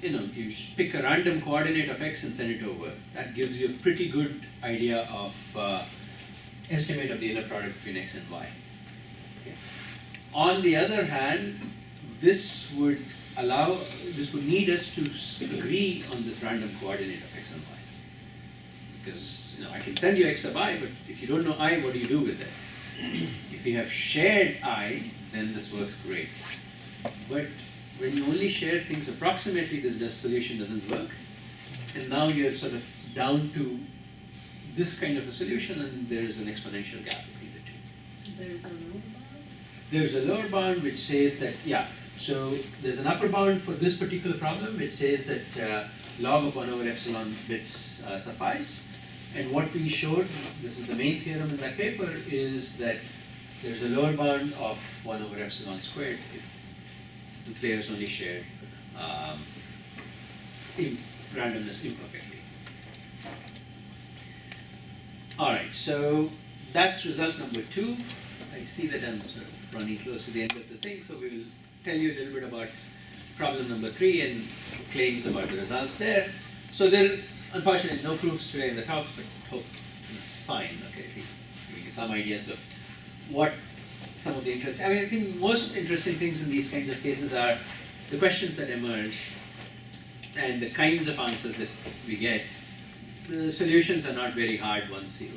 you pick a random coordinate of x and send it over. That gives you a pretty good idea of estimate of the inner product between x and y. Okay. On the other hand, this would need us to agree on this random coordinate of x and y. Because I can send you x sub I, but if you don't know I, what do you do with it? If you have shared I, then this works great. But when you only share things approximately, this solution doesn't work. And now you're sort of down to this kind of a solution, and there is an exponential gap between the two. There is a rule about it? there's a lower bound which says that, yeah, so there's an upper bound for this particular problem which says that log of 1 over epsilon bits suffice. And what we showed, this is the main theorem in that paper, is that there's a lower bound of 1 over epsilon squared if the players only share randomness imperfectly. Alright, so that's result number 2. I see that I'm sort of running close to the end of the thing, so we will tell you a little bit about problem number 3 and claims about the result there. So there are unfortunately no proofs today in the talks, but hope it's fine. Okay, at least giving you some ideas of what some of the interesting, I think most interesting things in these kinds of cases are the questions that emerge and the kinds of answers that we get. The solutions are not very hard once you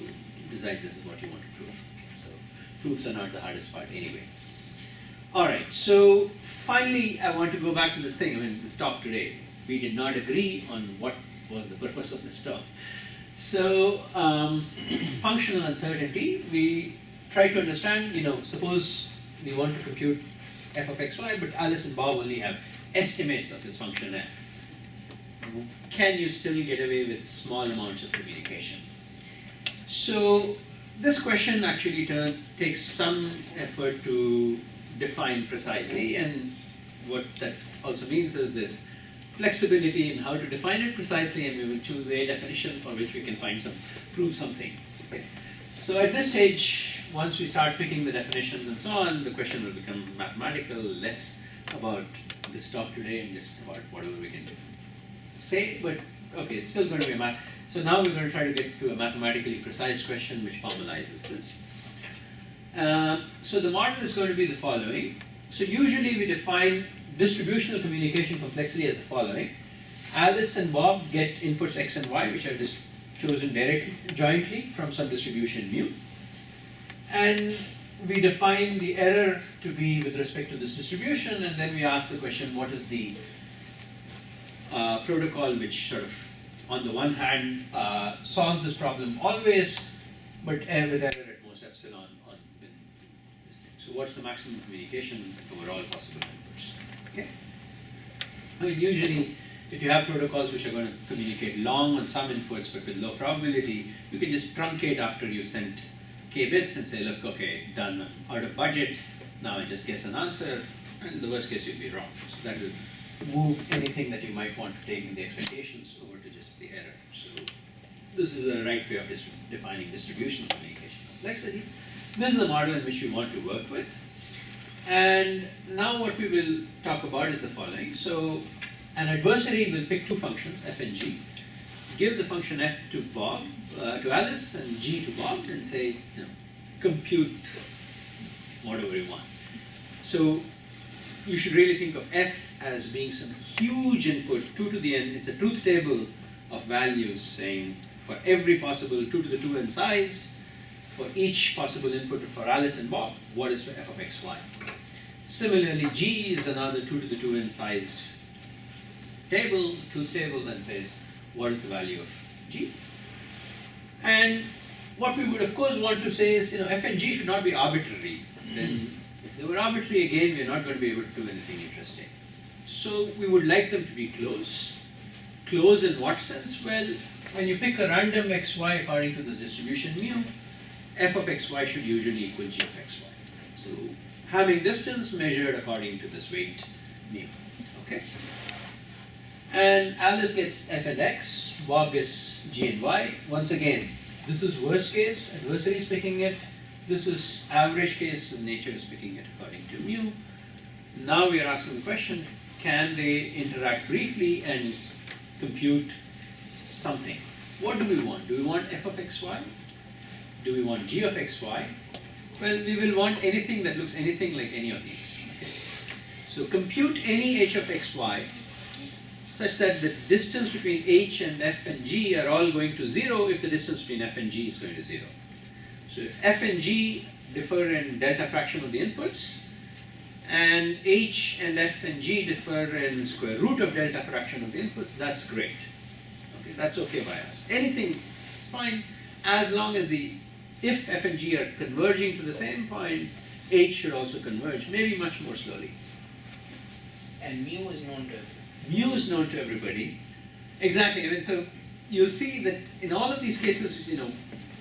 decide this is what you want to prove. So proofs are not the hardest part anyway. Alright, so finally I want to go back to this thing, this talk today. We did not agree on what was the purpose of this talk. So functional uncertainty, we try to understand, suppose we want to compute f of xy, but Alice and Bob only have estimates of this function f. Can you still get away with small amounts of communication? So this question actually takes some effort to define precisely, and what that also means is this flexibility in how to define it precisely, and we will choose a definition for which we can prove something. Okay. So at this stage, once we start picking the definitions and so on, the question will become mathematical, less about this talk today and just about whatever we can say, but okay, it's still going to be a math. So now we're going to try to get to a mathematically precise question which formalizes this. So the model is going to be the following. So usually we define distributional communication complexity as the following. Alice and Bob get inputs x and y, which are just chosen directly, jointly from some distribution mu. And we define the error to be with respect to this distribution, and then we ask the question, what is the protocol which sort of, on the one hand, solves this problem always, but with error at most epsilon on this thing. So what's the maximum communication over all possible inputs? Okay. Usually, if you have protocols which are going to communicate long on some inputs but with low probability, you can just truncate after you've sent k bits and say, look, okay, done, out of budget, now I just guess an answer, and in the worst case you'll be wrong. So that will move anything that you might want to take in the expectations over to just the error. So this is the right way of defining distributional communication complexity. This is the model in which we want to work with. And now what we will talk about is the following. So an adversary will pick two functions, f and g, give the function f to Bob, to Alice, and g to Bob, and say, compute whatever you want. So you should really think of f as being some huge input, 2 to the n. It's a truth table of values saying for every possible 2 to the 2n sized, for each possible input for Alice and Bob, what is for f of xy. Similarly, g is another 2 to the 2n sized table, truth table that says what is the value of g. And what we would of course want to say is, f and g should not be arbitrary. Then if they were arbitrary, again, we're not going to be able to do anything interesting. So we would like them to be close. Close in what sense? Well, when you pick a random xy according to this distribution mu, f of xy should usually equal g of xy. So having distance measured according to this weight mu. Okay? And Alice gets f and x, Bob gets g and y. Once again, this is worst case, adversary is picking it. This is average case, and nature is picking it according to mu. Now we are asking the question, can they interact briefly and compute something? What do we want? Do we want f of xy? Do we want g of xy? Well, we will want anything that looks anything like any of these. Okay. So compute any h of xy such that the distance between h and f and g are all going to 0 if the distance between f and g is going to 0. So if f and g differ in delta fraction of the inputs, and h and f and g differ in square root of delta fraction of the inputs, that's great. Okay, that's okay by us. Anything is fine as long as if f and g are converging to the same point, H should also converge, maybe much more slowly. And mu is known to everyone. Mu is known to everybody. Exactly. I mean, so you'll see that in all of these cases,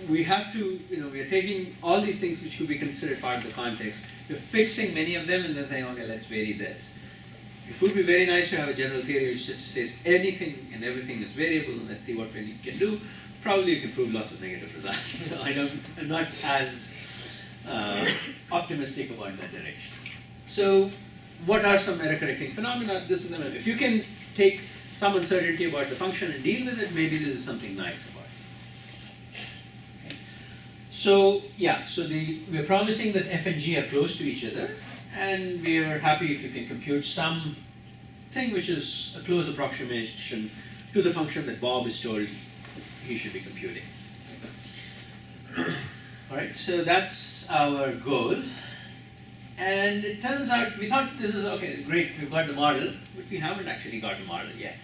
we have to, we are taking all these things which could be considered part of the context. We're fixing many of them and then saying, okay, let's vary this. It would be very nice to have a general theory which just says anything and everything is variable, and let's see what we can do. Probably you can prove lots of negative results. So I'm not as optimistic about that direction. So what are some error correcting phenomena? This is, if you can take some uncertainty about the function and deal with it, maybe this is something nice about it. So yeah, so we're promising that f and g are close to each other, and we are happy if you can compute some thing which is a close approximation to the function that Bob is told he should be computing. All right, so that's our goal. And it turns out, we thought this is, okay, great, we've got the model, but we haven't actually got the model yet.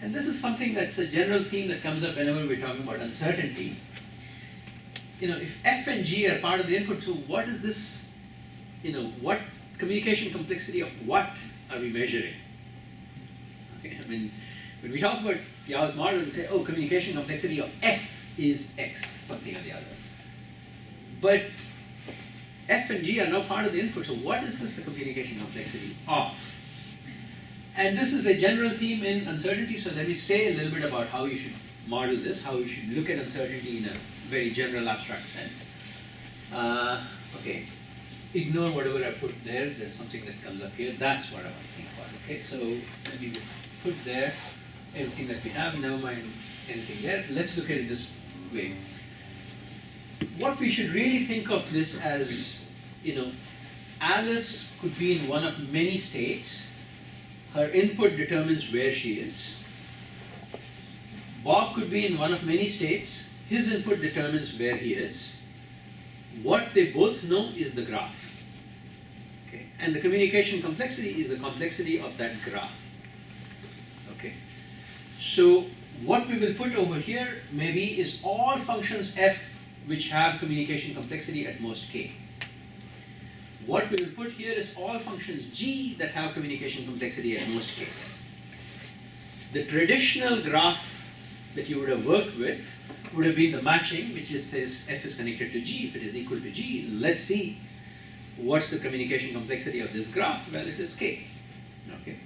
And this is something that's a general theme that comes up whenever we're talking about uncertainty. If f and g are part of the input, so what is this, what communication complexity of what are we measuring? Okay, I mean, when we talk about Yau's model, we say, oh, communication complexity of f is x, something or the other. But f and g are now part of the input, so what is this the communication complexity of? And this is a general theme in uncertainty, so let me say a little bit about how you should model this, how you should look at uncertainty in a very general abstract sense. Okay, ignore whatever I put there, there's something that comes up here, that's what I want to think about. Okay, so let me just put there everything that we have, never mind anything there. Let's look at it this way. What we should really think of this as, Alice could be in one of many states. Her input determines where she is. Bob could be in one of many states. His input determines where he is. What they both know is the graph. Okay? And the communication complexity is the complexity of that graph. Okay. So what we will put over here maybe is all functions f which have communication complexity at most k. What we will put here is all functions g that have communication complexity at most k. The traditional graph that you would have worked with would have been the matching, which says f is connected to g if it is equal to g. Let's see what's the communication complexity of this graph. Well, it is k. Okay.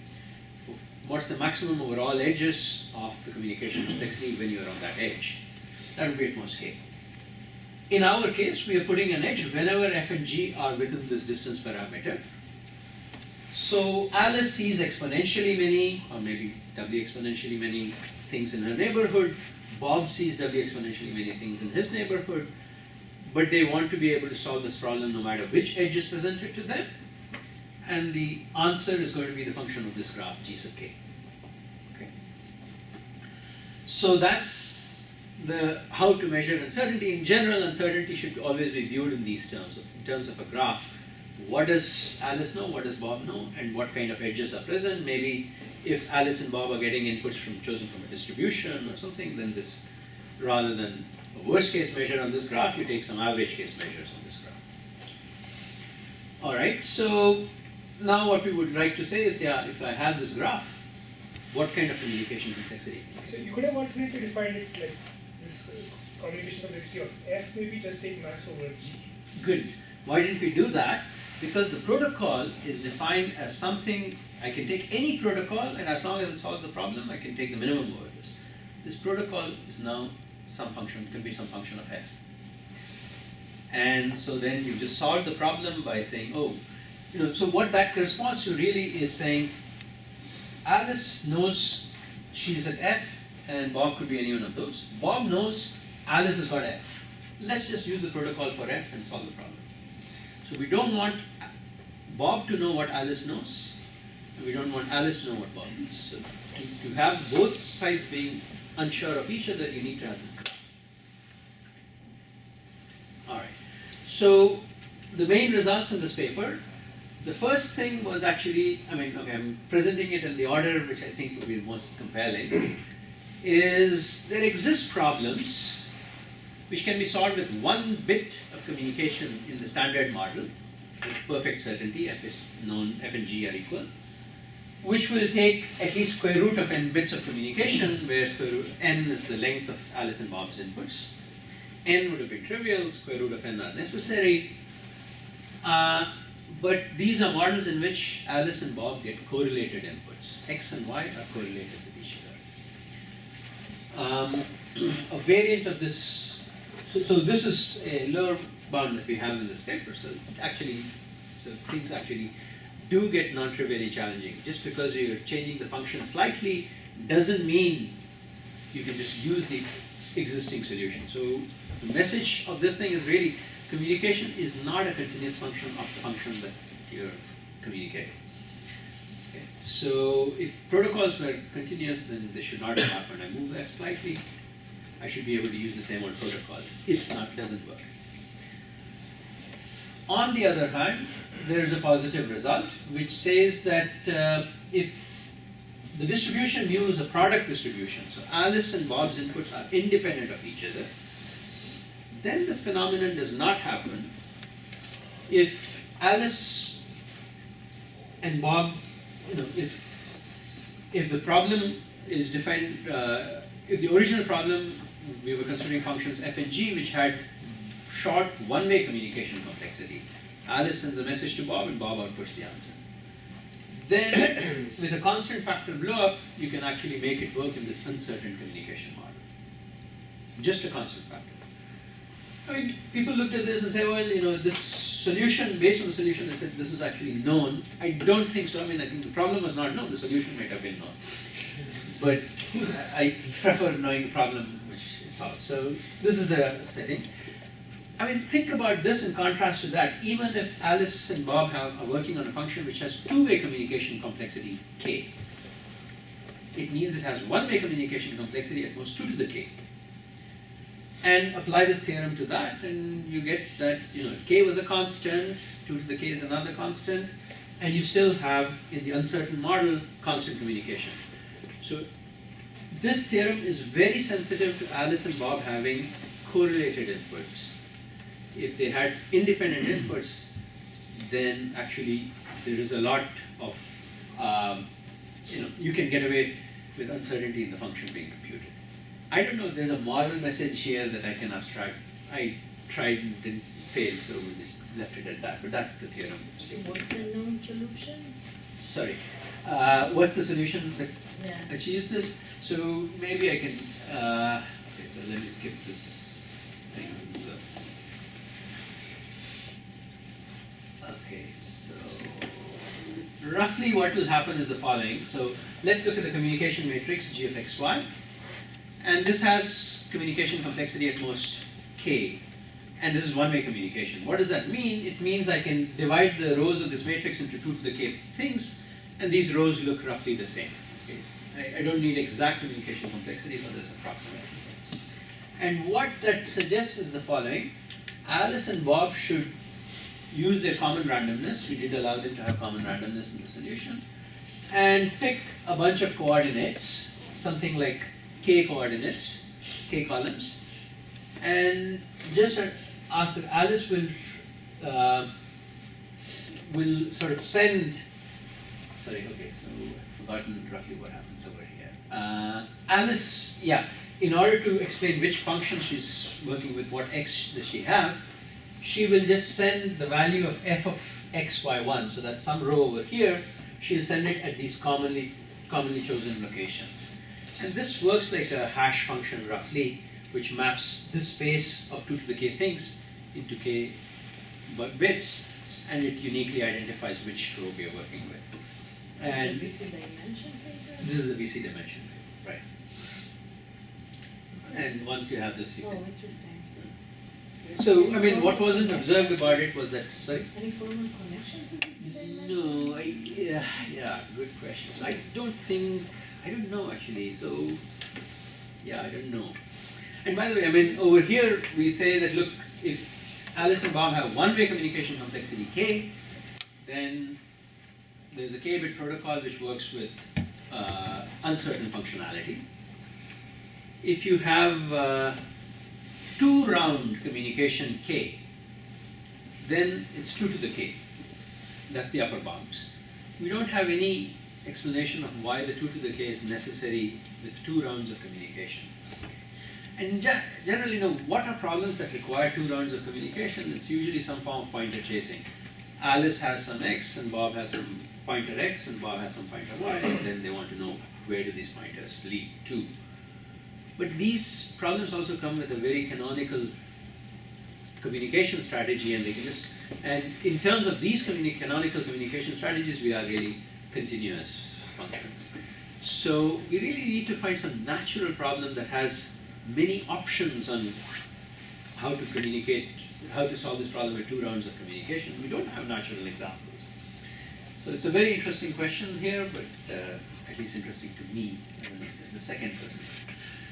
What's the maximum over all edges of the communication complexity when you are on that edge? That would be at most k. In our case, we are putting an edge whenever f and g are within this distance parameter. So Alice sees exponentially many, or maybe w exponentially many things in her neighborhood. Bob sees w exponentially many things in his neighborhood. But they want to be able to solve this problem no matter which edge is presented to them. And the answer is going to be the function of this graph, g sub k. Okay. So that's how to measure uncertainty. In general, uncertainty should always be viewed in these terms, in terms of a graph. What does Alice know? What does Bob know? And what kind of edges are present? Maybe if Alice and Bob are getting inputs chosen from a distribution or something, then this, rather than a worst case measure on this graph, you take some average case measures on this graph. All right, so now what we would like to say is, yeah, if I have this graph, what kind of communication complexity? So you could have alternately defined it like this communication complexity of f, maybe just take max over g. Good. Why didn't we do that? Because the protocol is defined as something, I can take any protocol, and as long as it solves the problem, I can take the minimum over this. This protocol is now some function, can be some function of f. And so then you just solve the problem by saying, oh, so what that corresponds to really is saying, Alice knows she's at f, and Bob could be any one of those. Bob knows Alice has got f. Let's just use the protocol for f and solve the problem. So we don't want Bob to know what Alice knows, and we don't want Alice to know what Bob knows. So to have both sides being unsure of each other, you need to have this graph. All right. So the main results in this paper, the first thing was actually, I'm presenting it in the order which I think would be most compelling, is there exist problems which can be solved with one bit of communication in the standard model, with perfect certainty, f is known, f and g are equal, which will take at least square root of n bits of communication, where square root n is the length of Alice and Bob's inputs. N would have been trivial, square root of n are necessary. But these are models in which Alice and Bob get correlated inputs. X and Y are correlated with each other. A variant of this, so this is a lower bound that we have in this paper. So things actually do get non-trivially challenging. Just because you're changing the function slightly doesn't mean you can just use the existing solution. So the message of this thing is really communication is not a continuous function of the function that you're communicating. Okay. So if protocols were continuous, then this should not have happened. I move f slightly, I should be able to use the same old protocol. It's not, doesn't work. On the other hand, there is a positive result which says that if the distribution mu is a product distribution, so Alice and Bob's inputs are independent of each other, then this phenomenon does not happen if Alice and Bob, if the problem is defined, if the original problem we were considering functions f and g which had short one-way communication complexity. Alice sends a message to Bob and Bob outputs the answer. Then with a constant factor blow-up, you can actually make it work in this uncertain communication model. Just a constant factor. I mean, people looked at this and say, well, this solution, based on the solution, they said this is actually known. I don't think so. I mean, I think the problem was not known. The solution might have been known. But I prefer knowing the problem which is solved. So this is the setting. I mean, think about this in contrast to that. Even if Alice and Bob are working on a function which has two-way communication complexity k, it means it has one-way communication complexity at most 2 to the k. And apply this theorem to that, and you get that if k was a constant, 2 to the k is another constant, and you still have, in the uncertain model, constant communication. So this theorem is very sensitive to Alice and Bob having correlated inputs. If they had independent inputs, then actually there is a lot of, you can get away with uncertainty in the function being computed. I don't know if there's a moral message here that I can abstract. I tried and didn't fail, so we just left it at that. But that's the theorem. So what's the known solution? Sorry. What's the solution that achieves this? So maybe I can, okay, so let me skip this thing. Okay, so roughly what will happen is the following. So let's look at the communication matrix G of xy. And this has communication complexity at most k. And this is one-way communication. What does that mean? It means I can divide the rows of this matrix into 2 to the k things, and these rows look roughly the same. Okay? I don't need exact communication complexity, but there's approximate. And what that suggests is the following. Alice and Bob should use their common randomness. We did allow them to have common randomness in the solution. And pick a bunch of coordinates, something like k coordinates, k columns, and just ask that Alice will sort of send, sorry, okay, so I've forgotten roughly what happens over here. Alice, in order to explain which function she's working with, what x does she have, she will just send the value of f of xy1, so that's some row over here, she'll send it at these commonly chosen locations. And this works like a hash function roughly, which maps this space of 2 to the k things into k bits, and it uniquely identifies which row we are working with. And this is the VC dimension paper? This is the VC dimension paper, right. And once you have this, you can... interesting. So, I mean, what wasn't observed about it was that, sorry? Any formal connection to VC dimension? No, yeah, good question. So I don't know actually, so yeah, I don't know. And by the way, I mean, over here we say that, look, if Alice and Bob have one-way communication complexity k, then there's a k-bit protocol which works with uncertain functionality. If you have two-round communication k, then it's 2 to the k. That's the upper bounds. We don't have any explanation of why the 2 to the k is necessary with 2 rounds of communication. And generally, what are problems that require 2 rounds of communication? It's usually some form of pointer chasing. Alice has some x, and Bob has some pointer x, and Bob has some pointer y, and then they want to know where do these pointers lead to. But these problems also come with a very canonical communication strategy, and they can just, and in terms of these canonical communication strategies, we are really continuous functions. So we really need to find some natural problem that has many options on how to communicate, how to solve this problem with 2 rounds of communication. We don't have natural examples. So it's a very interesting question here, but at least interesting to me. I don't know if there's a second person.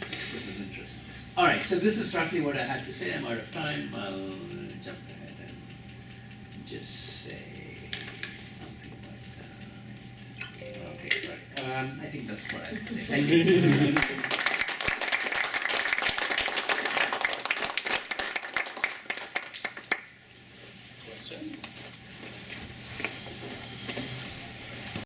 This is interesting. All right, so this is roughly what I had to say. I'm out of time. I'll jump ahead and just say something like that. Okay, sorry. I think that's what I have to say. Thank you.